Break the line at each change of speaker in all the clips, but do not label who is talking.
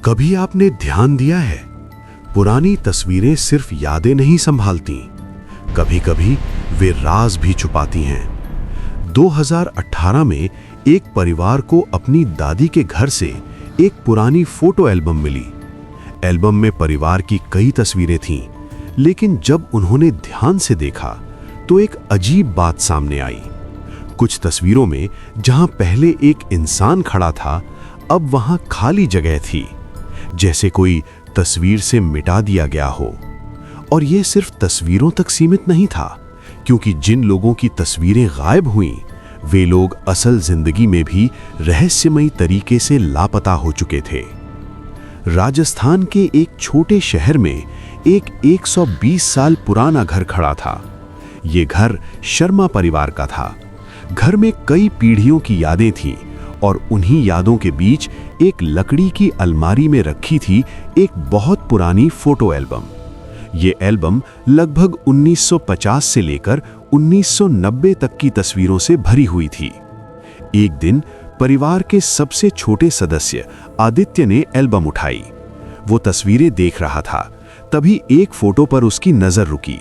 कभी आपने ध्यान दिया है, पुरानी तस्वीरें सिर्फ यादें नहीं संभालती, कभी कभी वे राज भी छुपाती हैं। 2018 में एक परिवार को अपनी दादी के घर से एक पुरानी फोटो एल्बम मिली। एल्बम में परिवार की कई तस्वीरें थीं, लेकिन जब उन्होंने ध्यान से देखा तो एक अजीब बात सामने आई। कुछ तस्वीरों में जहां पहले एक इंसान खड़ा था, अब वहां खाली जगह थी, जैसे कोई तस्वीर से मिटा दिया गया हो। और यह सिर्फ तस्वीरों तक सीमित नहीं था, क्योंकि जिन लोगों की तस्वीरें गायब हुईं, वे लोग असल जिंदगी में भी रहस्यमयी तरीके से लापता हो चुके थे। राजस्थान के एक छोटे शहर में एक 120 साल पुराना घर खड़ा था। ये घर शर्मा परिवार का था। घर में कई पीढ़ियों की यादें थीं और उन्हीं यादों के बीच एक लकड़ी की अलमारी में रखी थी एक बहुत पुरानी फोटो एल्बम। ये एल्बम लगभग 1950 से लेकर 1990 तक की तस्वीरों से भरी हुई थी। एक दिन परिवार के सबसे छोटे सदस्य आदित्य ने एल्बम उठाई। वो तस्वीरें देख रहा था, तभी एक फोटो पर उसकी नजर रुकी।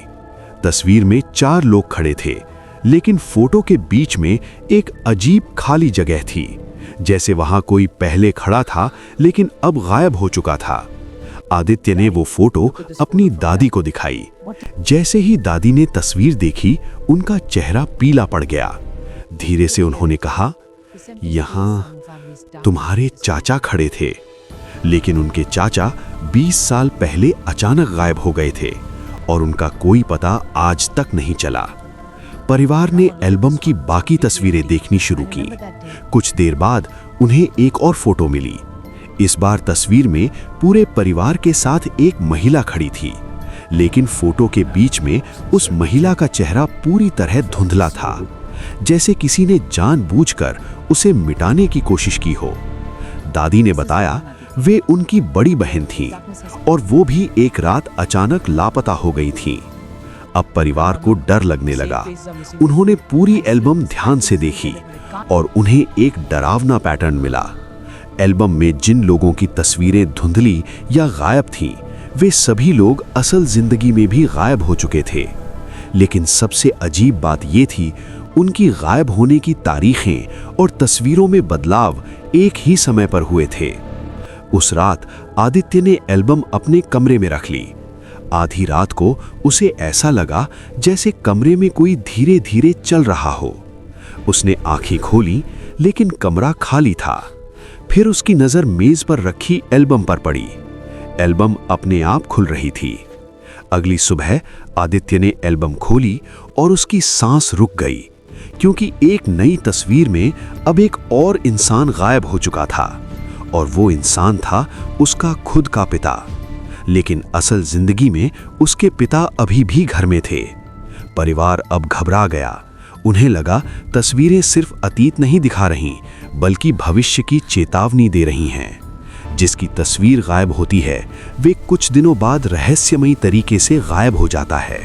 तस्वीर में 4 लोग खड़े थे, लेकिन फोटो के बीच में एक अजीब खाली जगह थी, जैसे वहां कोई पहले खड़ा था लेकिन अब गायब हो चुका था। आदित्य ने वो फोटो अपनी दादी को दिखाई। जैसे ही दादी ने तस्वीर देखी, उनका चेहरा पीला पड़ गया। धीरे से उन्होंने कहा, यहाँ तुम्हारे चाचा खड़े थे, लेकिन उनके चाचा 20 साल पहले अचानक गायब हो गए थे और उनका कोई पता आज तक नहीं चला। परिवार ने एल्बम की बाकी तस्वीरें देखनी शुरू की। कुछ देर बाद उन्हें एक और फोटो मिली। इस बार तस्वीर में पूरे परिवार के साथ एक महिला खड़ी थी, लेकिन फोटो के बीच में उस महिला का चेहरा पूरी तरह धुंधला था, जैसे किसी ने जानबूझकर उसे मिटाने की कोशिश की हो। दादी ने बताया, वे उनकी बड़ी बहन थी और वो भी एक रात अचानक लापता हो गई थी। अब परिवार को डर लगने लगा। उन्होंने पूरी एल्बम ध्यान से देखी और उन्हें एक डरावना पैटर्न मिला। एल्बम में जिन लोगों की तस्वीरें धुंधली या गायब थीं, वे सभी लोग असल जिंदगी में भी गायब हो चुके थे। लेकिन सबसे अजीब बात ये थी, उनकी गायब होने की तारीखें और तस्वीरों में बदलाव एक ही समय पर हुए थे। उस रात आदित्य ने एल्बम अपने कमरे में रख ली। आधी रात को उसे ऐसा लगा जैसे कमरे में कोई धीरे धीरे चल रहा हो। उसने आंखें खोली, लेकिन कमरा खाली था। फिर उसकी नजर मेज पर रखी एल्बम पर पड़ी। एल्बम अपने आप खुल रही थी। अगली सुबह आदित्य ने एल्बम खोली और उसकी सांस रुक गई, क्योंकि एक नई तस्वीर में अब एक और इंसान गायब हो चुका था, और वो इंसान था उसका खुद का पिता। लेकिन असल जिंदगी में उसके पिता अभी भी घर में थे। परिवार अब घबरा गया। उन्हें लगा तस्वीरें सिर्फ अतीत नहीं दिखा रहीं, बल्कि भविष्य की चेतावनी दे रही हैं। जिसकी तस्वीर गायब होती है, वे कुछ दिनों बाद रहस्यमयी तरीके से गायब हो जाता है।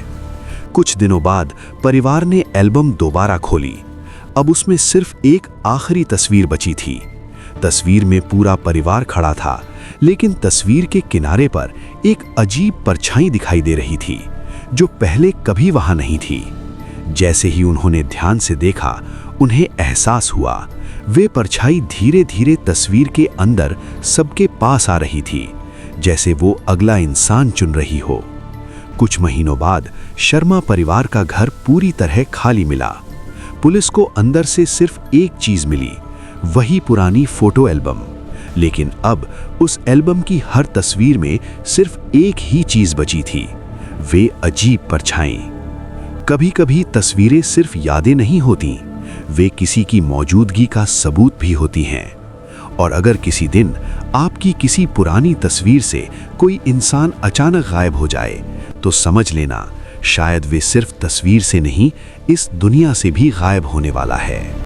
कुछ दिनों बाद परिवार ने एल्बम दोबारा खोली। अब उसमें सिर्फ एक आखिरी तस्वीर बची थी। तस्वीर में पूरा परिवार खड़ा था, लेकिन तस्वीर के किनारे पर एक अजीब परछाई दिखाई दे रही थी, जो पहले कभी वहां नहीं थी। जैसे ही उन्होंने ध्यान से देखा, उन्हें एहसास हुआ वे परछाई धीरे धीरे तस्वीर के अंदर सबके पास आ रही थी, जैसे वो अगला इंसान चुन रही हो। कुछ महीनों बाद शर्मा परिवार का घर पूरी तरह खाली मिला। पुलिस को अंदर से सिर्फ एक चीज मिली, वही पुरानी फोटो एल्बम। लेकिन अब उस एल्बम की हर तस्वीर में सिर्फ एक ही चीज बची थी, वे अजीब परछाएं। कभी कभी तस्वीरें सिर्फ यादें नहीं होती, वे किसी की मौजूदगी का सबूत भी होती हैं। और अगर किसी दिन आपकी किसी पुरानी तस्वीर से कोई इंसान अचानक गायब हो जाए, तो समझ लेना शायद वे सिर्फ तस्वीर से नहीं, इस दुनिया से भी गायब होने वाला है।